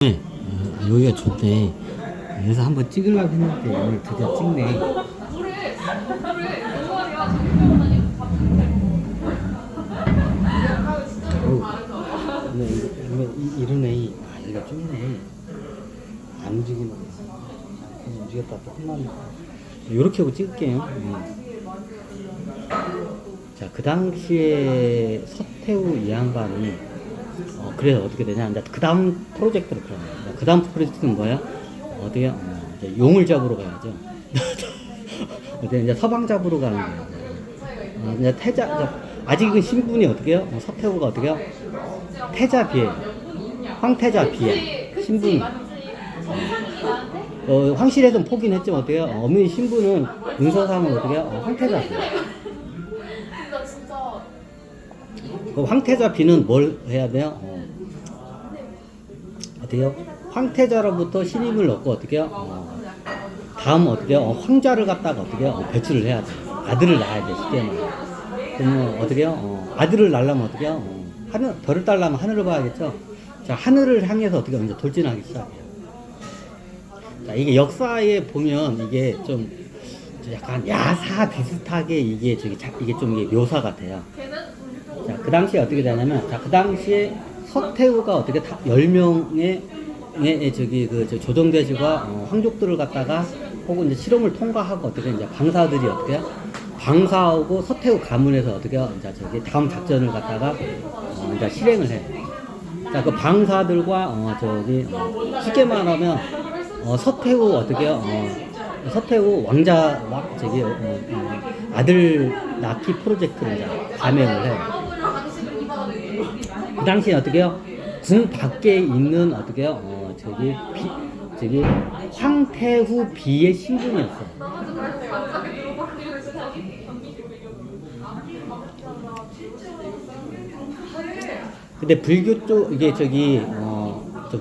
네, 여기가 좋대. 그래서 한번 찍으려고 했는데 오늘 드디어 찍네. 이러네. 아, 여기가 좁네. 안 움직이는 거. 움직였다 또 혼나니까. 요렇게 하고 찍을게요. 자, 그 당시에 서태후 이 양반이 그래서 어떻게 되냐. 이제 그 다음 프로젝트를 그러네. 그 다음 프로젝트는 뭐야? 어디야? 이제 용을 잡으러 가야죠. 이제 서방 잡으러 가는 거예요. 이제 아직은 신분이 어떻게 해요? 서태후가 어떻게 해요? 태자비에, 황태자비에, 신분. 황실에서는 포기는 했지만 어떻게 해요? 어머니 신분은 문서상은 어떻게 해요? 황태자비. 그 황태자비는 뭘 해야 돼요? 어때요? 황태자로부터 신임을 얻고 어떻게 해요? 다음 어떻게 해요? 황자를 갖다가 어떻게 해요? 배출을 해야 돼. 아들을 낳아야 돼, 쉽게 말해. 그러면 어떻게 해요? 아들을 낳으려면 어떻게 해요? 별을 따려면 하늘을 봐야겠죠? 자, 하늘을 향해서 어떻게 이제 돌진하기 시작해요. 자, 이게 역사에 보면 이게 좀 약간 야사 비슷하게 이게 좀 이게 묘사가 돼요. 자, 그 당시에 어떻게 되냐면, 자, 그 당시에 서태후가 어떻게 10명의 조정대실과 황족들을 갖다가 혹은 이제 실험을 통과하고 어떻게 이제 방사들이 어떻게 해요? 방사하고 서태후 가문에서 어떻게 해요? 이제 다음 작전을 갖다가 이제 실행을 해. 자, 그 방사들과 쉽게 말하면 서태후 어떻게 해요? 서태후 왕자 아들 낳기 프로젝트를 이제 감행을 해. 그 당시에 어떻게 해요? 궁 밖에 있는 어떻게 해요? 황태후 비의 신분이었어. 근데 불교 쪽 이게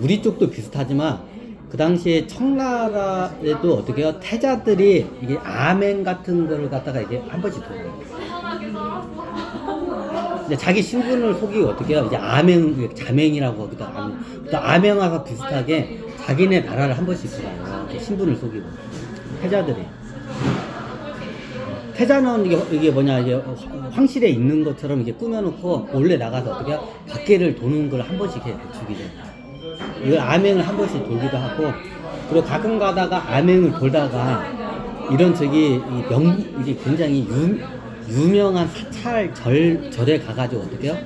우리 쪽도 비슷하지만 그 당시에 청나라에도 어떻게 해요? 태자들이 이게 아멘 같은 거를 갖다가 이게 한 번씩 들어요. 근데 자기 신분을 속이고 어떻게 해요? 이제 아멘, 자맹이라고 하기도 하고, 아멘하고 비슷하게 자기네 나라를 한 번씩 들어요. 신분을 속이고. 태자들이. 태자는 이게 뭐냐, 이게 황실에 있는 것처럼 이게 꾸며놓고 몰래 나가서 어떻게 해요? 밖에를 도는 걸 한 번씩 해요. 주기 전에. 이걸 아멘을 한 번씩 돌기도 하고, 그리고 가끔 가다가 아멘을 돌다가 이런 이게 굉장히 유명한 사찰 절에 가가지고 어떻게 해요?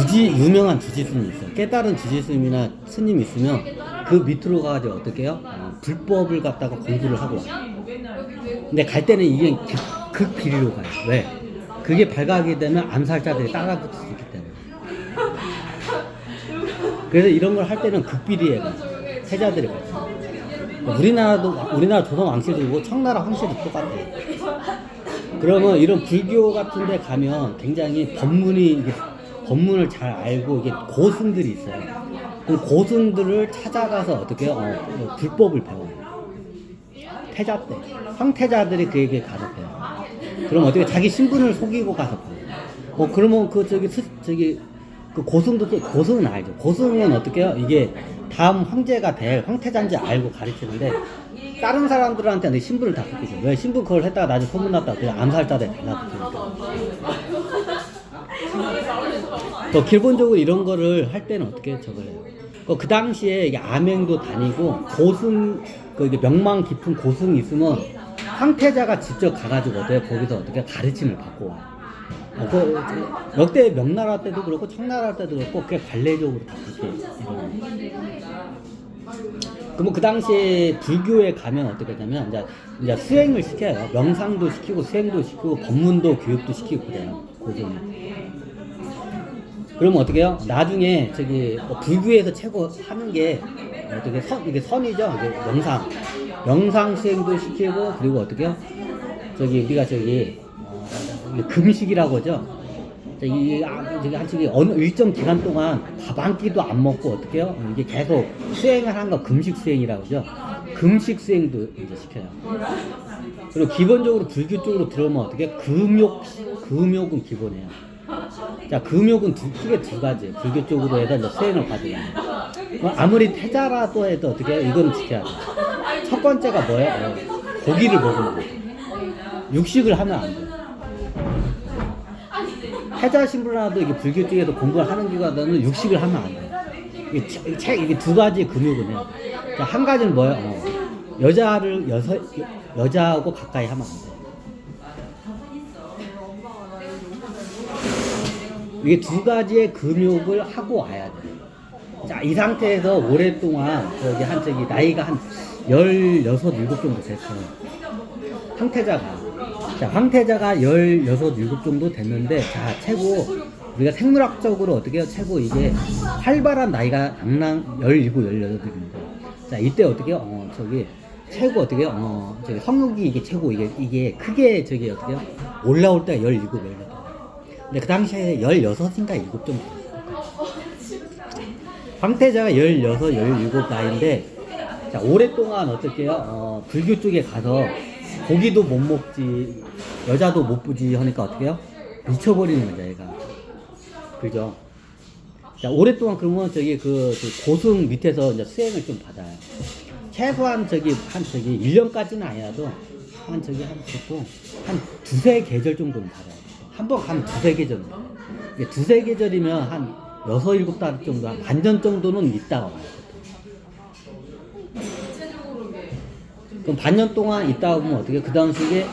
유명한 주지스님이 있어요. 깨달은 주지스님이나 스님이 있으면 그 밑으로 가가지고 어떻게 해요? 불법을 갖다가 공부를 하고 와요. 근데 갈 때는 이게 극비리로 가요. 왜? 그게 발각이 되면 암살자들이 따라붙을 수 있기 때문에. 그래서 이런 걸 할 때는 극비리에 가요. 태자들이 가요. 우리나라 조선 왕실도 그렇고 청나라 황실도 똑같아요. 그러면 이런 불교 같은 데 가면 굉장히 법문을 잘 알고 이게 고승들이 있어요. 그 고승들을 찾아가서 어떻게 해요? 불법을 배워요. 태자 때. 황태자들이 그에게 가서 배워요. 그럼 어떻게 자기 신분을 속이고 가서 배워요. 그러면 그 고승은 알죠. 고승은 어떻게 해요? 이게 다음 황제가 될 황태자인지 알고 가르치는데 다른 사람들한테 신분을 다 속이죠. 왜? 신분 그걸 했다가 나중에 소문났다가 그냥 암살자들 달라붙으니까. 기본적으로 이런 거를 할 때는 어떻게 저걸 해요? 그 당시에 이게 암행도 다니고 이게 명망 깊은 고승이 있으면 황태자가 직접 가가지고 거기서 어떻게 가르침을 받고 와요. 역대 명나라 때도 그렇고 청나라 때도 그렇고 그게 관례적으로 다 그렇게 이루어져요. 그러면 그 당시에 불교에 가면 어떻게 하냐면 이제 수행을 시켜요. 명상도 시키고 수행도 시키고 법문도 교육도 시키고 그래요. 고전이. 그러면 어떻게 해요? 나중에 불교에서 최고 하는 게 이게 선이죠. 이게 명상 수행도 시키고 그리고 어떻게 해요? 우리가 금식이라고 하죠. 어느 일정 기간 동안 밥 한 끼도 안 먹고 어떻게 해요? 이게 계속 수행을 하는 거 금식 수행이라고 하죠. 금식 수행도 이제 시켜요. 그리고 기본적으로 불교 쪽으로 들어오면 어떻게 금욕은 기본이에요. 자, 금욕은 크게 두 가지예요. 불교 쪽으로 해서 이제 수행을 받으면. 아무리 태자라도 해도 어떻게 해요? 이건 지켜야 돼. 첫 번째가 뭐예요? 고기를 먹으면 돼. 육식을 하면 안 돼. 태자 신부라도 이게 불교 쪽에도 공부를 하는 기관은 육식을 하면 안 돼. 이게 두 가지 금욕은요. 한 가지는 뭐예요? 여자하고 가까이 하면 안 돼. 이게 두 가지의 금욕을 하고 와야 돼. 자, 이 상태에서 오랫동안 나이가 한 16, 7 정도 됐어요. 황태자가 16, 7 정도 됐는데, 자, 최고, 우리가 생물학적으로 어떻게 해요? 최고 이게 활발한 나이가 17, 18입니다. 자, 이때 어떻게 해요? 최고 어떻게 해요? 성욕이 이게 최고, 이게 크게 어떻게 해요? 올라올 때가 17, 18. 근데 그 당시에 16인가 7 정도 됐어요. 황태자가 16, 17 나이인데, 자, 오랫동안 어떻게 해요? 불교 쪽에 가서 고기도 못 먹지, 여자도 못 보지 하니까 어떻게 해요? 미쳐버리는 거죠, 얘가. 그죠? 자, 오랫동안 그러면 고승 밑에서 이제 수행을 좀 받아요. 최소한 1년까지는 아니라도 한 두세 계절 정도는 받아요. 한 번 가면 두세 계절. 이게 두세 계절이면 한 6, 7달 정도, 한 반년 정도는 있다가 와요. 그럼 반년 동안 있다가 보면 어떻게, 그 당시에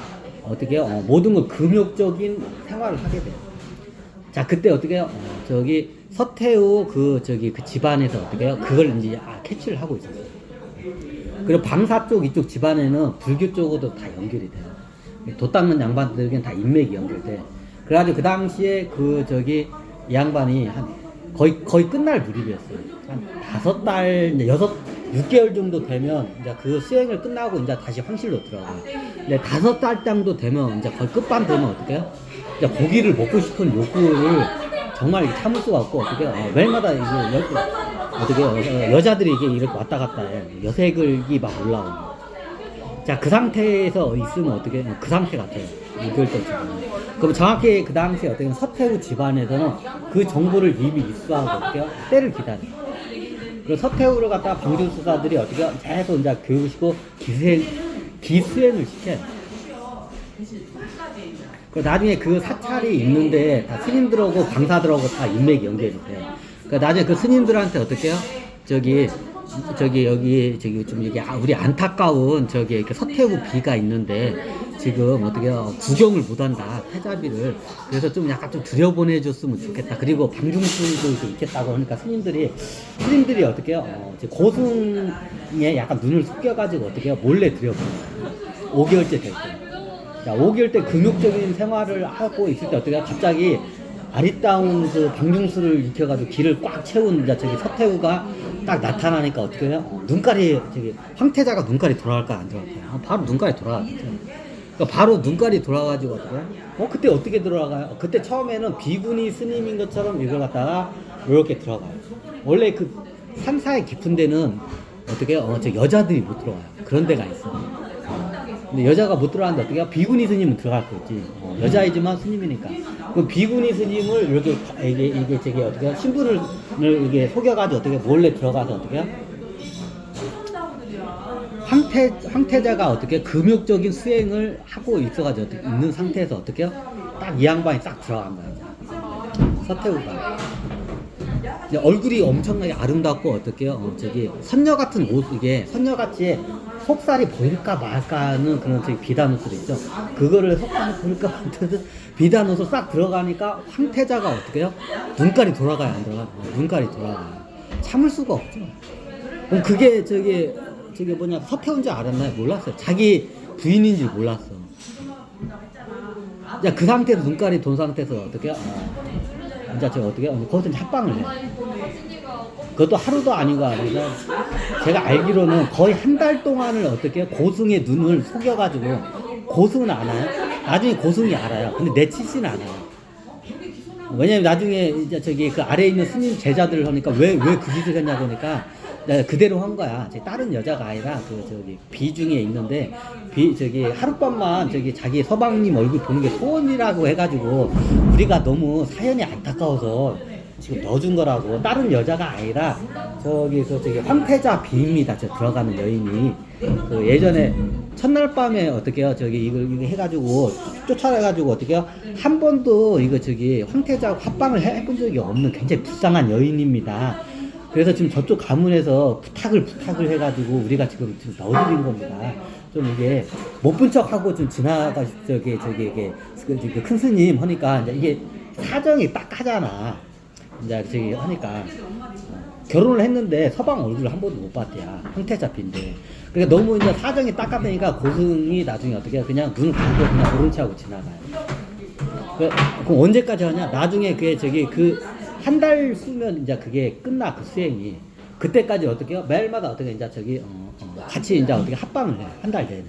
어떻게 해요? 모든 걸 금욕적인 생활을 하게 돼요. 자, 그때 어떻게 해요? 서태후 그 집안에서 어떻게 해요? 그걸 이제 캐치를 하고 있었어요. 그리고 방사 쪽 이쪽 집안에는 불교 쪽으로도 다 연결이 돼요. 도 닦는 양반들에게는 다 인맥이 연결돼. 그래가지고 그 당시에 이 양반이 거의 끝날 무렵이었어요. 한 5달, 6개월 정도 되면 이제 그 수행을 끝나고 이제 다시 황실로 들어가요. 근데 5달 정도 되면 이제 거의 끝반 되면 어떻게 해요? 이제 고기를 먹고 싶은 욕구를 정말 참을 수가 없고 어떻게 해요? 매일마다 여자들이 이렇게 왔다 갔다 해요. 여색을이 막 올라오고. 자, 그 상태에서 있으면 어떻게 해요? 그 상태 같아요. 6개월 때쯤. 그럼 정확히 그 당시에 어떻게 보면 서태후 집안에서는 그 정보를 이미 입수하고 어떻게 해요? 때를 기다려요. 그리고 서태후를 갖다가 방주수사들이 어떻게 해요? 계속 이제 교육시키고 기수행을 시켜요. 그리고 나중에 그 사찰이 있는데 다 스님들하고 방사들하고 다 인맥이 연결이 돼요. 그러니까 나중에 그 스님들한테 어떻게 해요? 우리 안타까운 이렇게 서태후 비가 있는데 지금 어떻게 해요? 구경을 못한다, 태자비를. 그래서 좀 약간 좀 들여보내줬으면 좋겠다. 그리고 방중술도 이렇게 있겠다고 하니까 스님들이 어떻게 해요? 고승에 약간 눈을 숙여가지고 어떻게 해요? 몰래 들여보내요. 5개월째 될 때. 자, 5개월 때 금욕적인 생활을 하고 있을 때 어떻게 해요? 갑자기 아리따운 그 방중술을 익혀가지고 길을 꽉 채운 서태후가 딱 나타나니까 어떻게 해요? 황태자가 눈깔이 돌아갈까 안 돌아갈까요? 바로 눈깔이 돌아가겠죠. 그러니까 바로 눈깔이 돌아가지고 어떻게 해요? 그때 어떻게 들어가요? 그때 처음에는 비구니 스님인 것처럼 이걸 갖다가 이렇게 들어가요. 원래 그 산사의 깊은 데는 어떻게 해요? 여자들이 못 들어가요. 그런 데가 있어요. 근데 여자가 못 들어가는데 어떻게 해요? 비구니 스님은 들어갈 거 있지. 여자이지만 스님이니까. 그 비구니 스님을 이렇게 어떻게 해요? 신분을 이게 속여가지고 어떻게 몰래 들어가서 어떻게 해요? 황태자가 어떻게 금욕적인 수행을 하고 있어가지고 있는 상태에서 어떻게 해요? 딱 이 양반이 딱 들어간 거예요. 서태후가. 얼굴이 엄청나게 아름답고 어떻게 해요? 선녀 같은 선녀같이 속살이 보일까 말까는 그런 비단옷을 있죠. 그거를 속살이 보일까 말까 비단 옷을 싹 들어가니까 황태자가 어떻게 해요? 눈깔이 돌아가요, 안 돌아가요? 눈깔이 돌아가요. 참을 수가 없죠. 그럼 그게 서태후인 줄 알았나요? 몰랐어요. 자기 부인인 줄 몰랐어. 자, 그 상태에서 눈깔이 돈 상태에서 어떻게 해요? 이제 어떻게 해요? 거기서 합방을 해요. 그것도 하루도 아니고 아니라 제가 알기로는 거의 한 달 동안을 어떻게 해요? 고승의 눈을 속여가지고. 고승은 알아요? 나중에 고승이 알아요. 근데 내치지는 않아요. 왜냐면 나중에 이제 그 아래에 있는 스님 제자들을 하니까 왜 그 짓을 했냐고 하니까 그대로 한 거야. 다른 여자가 아니라 비중에 있는데 하룻밤만 자기 서방님 얼굴 보는 게 소원이라고 해가지고 우리가 너무 사연이 안타까워서 지금 넣어준 거라고. 다른 여자가 아니라 저기 황태자 비입니다. 저 들어가는 여인이 그 예전에 첫날 밤에 어떻게요? 저기 이거 해가지고 쫓아가가지고 어떻게요? 한 번도 이거 저기 황태자 합방을 해본 적이 없는 굉장히 불쌍한 여인입니다. 그래서 지금 저쪽 가문에서 부탁을 해가지고 우리가 지금 넣어드린 겁니다. 좀 이게 못 본 척하고 좀 지나가 이게 큰 스님 하니까 이제 이게 사정이 딱하잖아. 이제 저기 하니까 결혼을 했는데 서방 얼굴을 한 번도 못 봤대야. 황태자 비인데. 그러니까 너무 이제 사정이 딱하다니까 고승이 나중에 어떻게 해? 그냥 눈을 감고 그냥 모른 척하고 지나가요. 그럼 언제까지 하냐? 나중에 그게 저기 한 달 후면 이제 그게 끝나 그 수행이. 그때까지 어떻게 해요? 매일마다 어떻게 이제 저기 같이 이제 어떻게 합방을 해. 한 달 내내.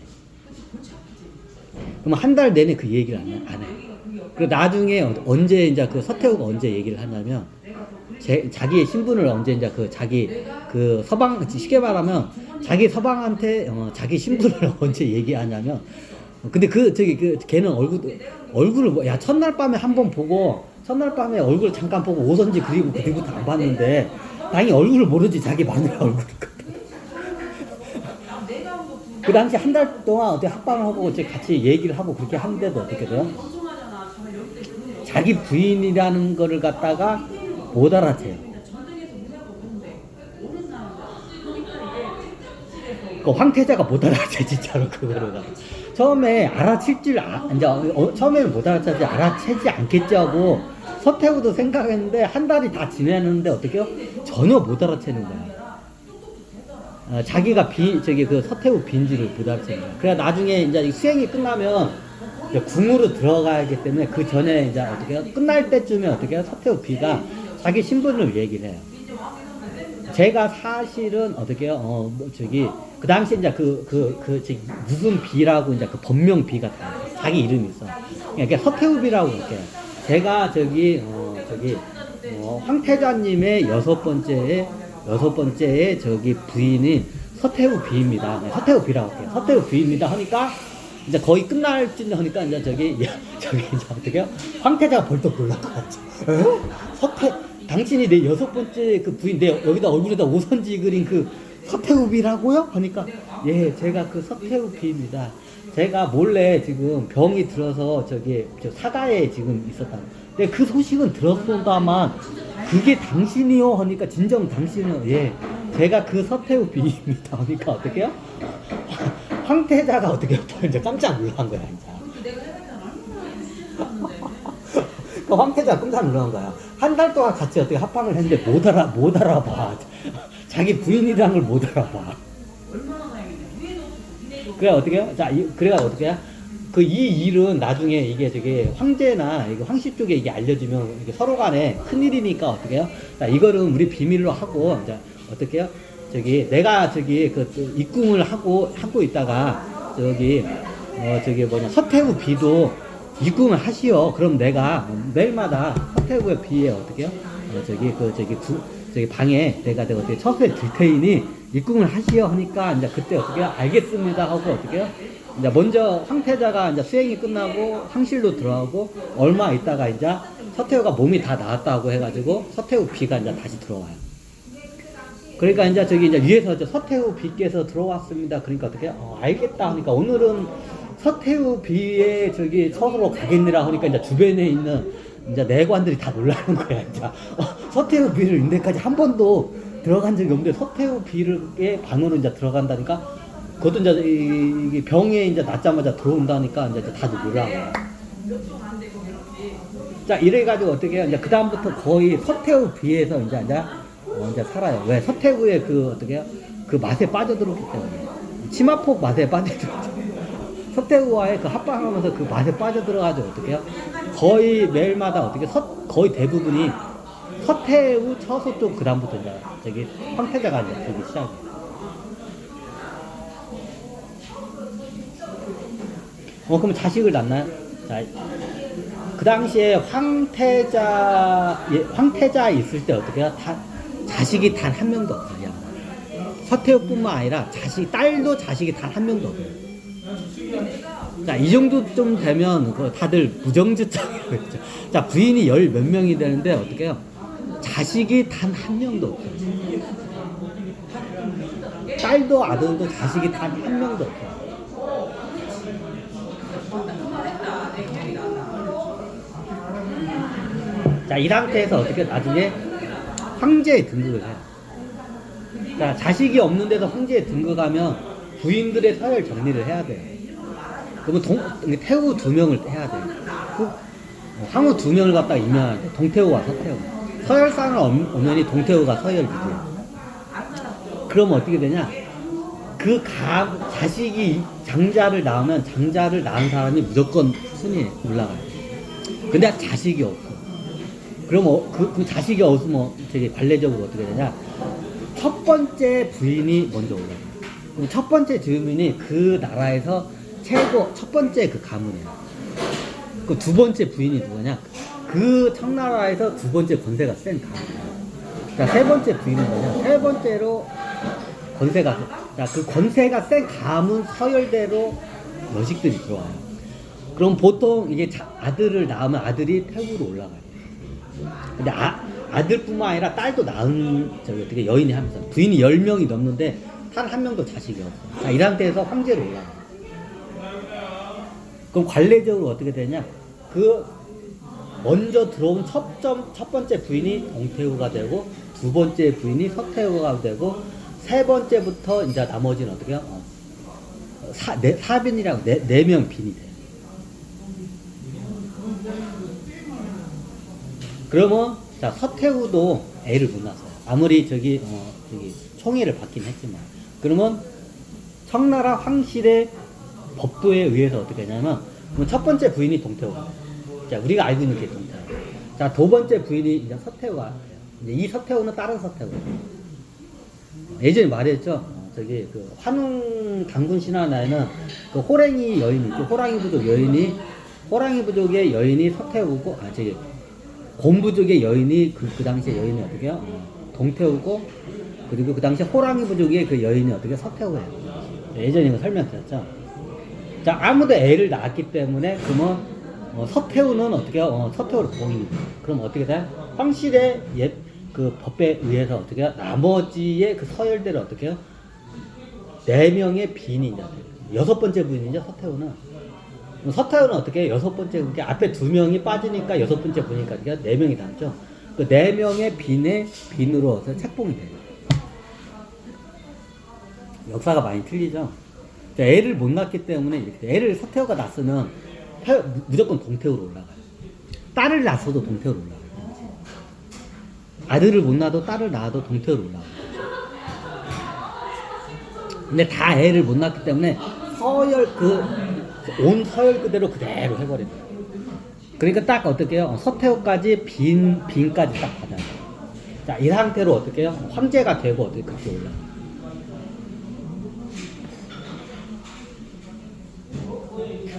그럼 한 달 내내 그 얘기를 안 해. 그 나중에 언제 이제 그 서태후가 언제 얘기를 하냐면 자기의 신분을 언제 이제 자기 서방 쉽게 말하면 자기 서방한테 자기 신분을 언제 얘기하냐면 근데 걔는 얼굴을 야 첫날 밤에 한 번 보고 첫날 밤에 얼굴 잠깐 보고 오선지 그리고 그 뒤부터 안 봤는데 당연히 얼굴을 모르지 자기 마누라 얼굴을. 그 당시 한 달 동안 어떻게 합방을 하고 같이 얘기를 하고 그렇게 하는데도 어떻게 돼요? 자기 부인이라는 거를 갖다가 못 알아채요. 그 황태자가 못 알아채 진짜로 그거를. 처음에 알아챌 줄 이제 처음에는 못 알아채지 알아채지 않겠지 하고 서태후도 생각했는데 한 달이 다 지났는데 어떻게요? 전혀 못 알아채는 거야. 자기가 서태후 빈지를 못 알아채는 거야. 그래 나중에 이제 수행이 끝나면 이제 궁으로 들어가야 하기 때문에 그 전에 이제 어떻게 해요? 끝날 때쯤에 어떻게 해요? 서태후 비가 자기 신분을 얘기를 해요. 제가 사실은 어떻게 해요? 그 당시에 이제 무슨 비라고 이제 그 법명 비가 다 자기 이름이 있어. 그러니까 서태후 비라고 그렇게. 제가 황태자님의 여섯 번째의 부인인 서태후 비입니다. 서태후 비라고 할게요. 서태후 비입니다. 하니까 이제 거의 끝날 쯤 하니까 이제 이제 어떻게 해요? 황태자가 벌떡 놀라가지고 당신이 내 여섯 번째 그 부인 내 여기다 얼굴에다 오선지 그린 그 서태후 비라고요? 하니까 예 제가 그 서태후 비입니다. 제가 몰래 지금 병이 들어서 저 사가에 지금 있었다. 근데 그 소식은 들었다만 그게 당신이요? 하니까 진정 당신은 예 제가 그 서태후 비입니다. 하니까 어떻게요? 황태자가 어떻게 이제 깜짝 놀란 거야 이제. 그 황태자가 깜짝 놀란 거야. 한 달 동안 같이 어떻게 합방을 했는데 못 알아봐. 자기 부인이라는 걸 못 알아봐. 그래 어떻게 해요? 그래가 어떻게 해요? 이 일은 나중에 이게 황제나 황씨 쪽에 이게 알려지면 이게 서로 간에 큰일이니까 어떻게 해요? 자, 이거는 우리 비밀로 하고 이제 어떻게 해요? 내가 입궁을 하고 있다가 서태후 비도 입궁을 하시오. 그럼 내가 매일마다 서태후의 비에 어떻게 해요? 방에 내가 어떻게 처소에 들 테이니 입궁을 하시오 하니까 이제 그때 어떻게 해요? 알겠습니다 하고 어떻게 해요? 이제 먼저 황태자가 이제 수행이 끝나고 황실로 들어가고 얼마 있다가 이제 서태후가 몸이 다 나았다고 해가지고 서태후 비가 이제 다시 들어와요. 그러니까 이제 이제 위에서 서태후 비께서 들어왔습니다. 그러니까 어떻게 알겠다 하니까 오늘은 서태후 비의 처소로 가겠느라 하니까 이제 주변에 있는 이제 내관들이 다 놀라는 거야. 이제 서태후 비를 인데까지 한 번도 들어간 적이 없는데 서태후 비의 방으로 이제 들어간다니까 그것도 이제 이게 병에 이제 낫자마자 들어온다니까 이제 다들 놀란 거야. 자 이래가지고 어떻게 해요? 이제 그 다음부터 거의 서태후 비에서 이제 살아요. 왜? 서태후의 어떻게 해요? 그 맛에 빠져들었기 때문에. 치마폭 맛에 빠져들었죠. 서태후와의 합방하면서 그 맛에 빠져들어가지고 어떻게 해요? 거의 매일마다 어떻게 거의 대부분이 서태후 처소 쪽 그 다음부터 이제 황태자가 이제 되기 시작해요. 그럼 자식을 낳나요? 자, 그 당시에 황태자 있을 때 어떻게 해요? 자식이 단 한 명도 없어요. 서태후뿐만 아니라 딸도 자식이 단 한 명도 없어요. 자, 이 정도쯤 되면 다들 부정주창이라고 했죠. 자, 부인이 열 몇 명이 되는데 어떻게 해요? 자식이 단 한 명도 없어요. 딸도 아들도 자식이 단 한 명도 없어요. 자, 이 상태에서 어떻게 나중에 황제에 등극을 해요. 자, 자식이 없는데도 황제에 등극하면 부인들의 서열 정리를 해야 돼요. 그러면 태후 2명을 해야 돼요. 황후 2명을 갖다가 임명하는데 동태후와 서태후. 서열상을 오면이 동태후가 서열이고요. 그러면 어떻게 되냐? 자식이 장자를 낳으면 장자를 낳은 사람이 무조건 순위에 올라가요. 근데 자식이 없어. 그럼 그 자식이 없으면 되게 관례적으로 어떻게 되냐? 첫 번째 부인이 먼저 올라가요. 그럼 첫 번째 주민이 그 나라에서 첫 번째 그 가문이에요. 그 두 번째 부인이 누구냐? 그 청나라에서 두 번째 권세가 센 가문이에요. 자, 세 번째 부인은 뭐냐? 세 번째로 그 권세가 센 가문 서열대로 여식들이 들어와요. 그럼 보통 이게 아들을 낳으면 아들이 태국으로 올라가요. 근데 아들뿐만 아니라 딸도 낳은 어떻게 여인이 하면서 부인이 10명이 넘는데 딸 한 명도 자식이 없어. 자, 이 상태에서 황제로 올라가요. 그럼 관례적으로 어떻게 되냐? 먼저 들어온 첫 번째 부인이 동태후가 되고, 두 번째 부인이 서태후가 되고, 세 번째부터 이제 나머지는 어떻게 해요? 사빈이라고 네 명 빈이 돼요. 그러면, 자, 서태후도 애를 못 낳았어요. 아무리 총애를 받긴 했지만. 그러면, 청나라 황실의 법도에 의해서 어떻게 하냐면, 첫 번째 부인이 동태후가 돼요. 자, 우리가 알고 있는 게 동태후. 자, 두 번째 부인이 이제 서태후가 돼요. 이제 이 서태후는 다른 서태후예요. 예전에 말했죠. 환웅 당군 신화에는 그 호랭이 여인이 있죠. 호랑이 부족의 여인이 서태후고, 곰부족의 여인이 그 당시에 여인이 어떻게 해요? 동태후고, 그리고 그 당시에 호랑이 부족의 그 여인이 어떻게 서태후예요. 예전에 이거 설명드렸죠. 자, 아무도 애를 낳았기 때문에, 그러면, 서태후는 어떻게 해요? 서태후를 봉인입니다. 그럼 어떻게 돼요? 황실의 그 법에 의해서 어떻게 해요? 나머지의 그 서열대로 어떻게 해요? 4명의 빈이 이제 여섯 번째 부인이죠, 서태후는. 서태후는 어떻게 해요? 여섯 번째, 그러니까 앞에 2명이 빠지니까 여섯 번째 부인이니까 4명이 남죠. 그 4명의 빈으로서 책봉이 돼요. 역사가 많이 틀리죠. 애를 못 낳기 때문에 애를 서태후가 낳았으면 무조건 동태후로 올라가요. 딸을 낳았어도 동태후로 올라가요. 아들을 못 낳아도 딸을 낳아도 동태후로 올라가요. 근데 다 애를 못 낳기 때문에 온 서열 그대로 해버려요. 그러니까 딱 어떻게 해요? 서태후까지 빈까지 딱 받아요. 자, 이 상태로 어떻게 해요? 황제가 되고 어떻게 그렇게 올라가요.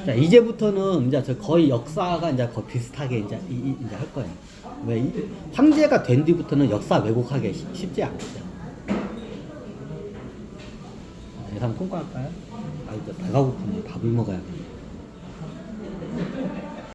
자, 이제부터는 이제 거의 역사가 이제 거의 비슷하게 이제 할 거예요. 왜 황제가 된 뒤부터는 역사 왜곡하기 쉽지 않겠죠. 예상 통과할까요? 이제 배가 고프네. 밥을 먹어야 돼.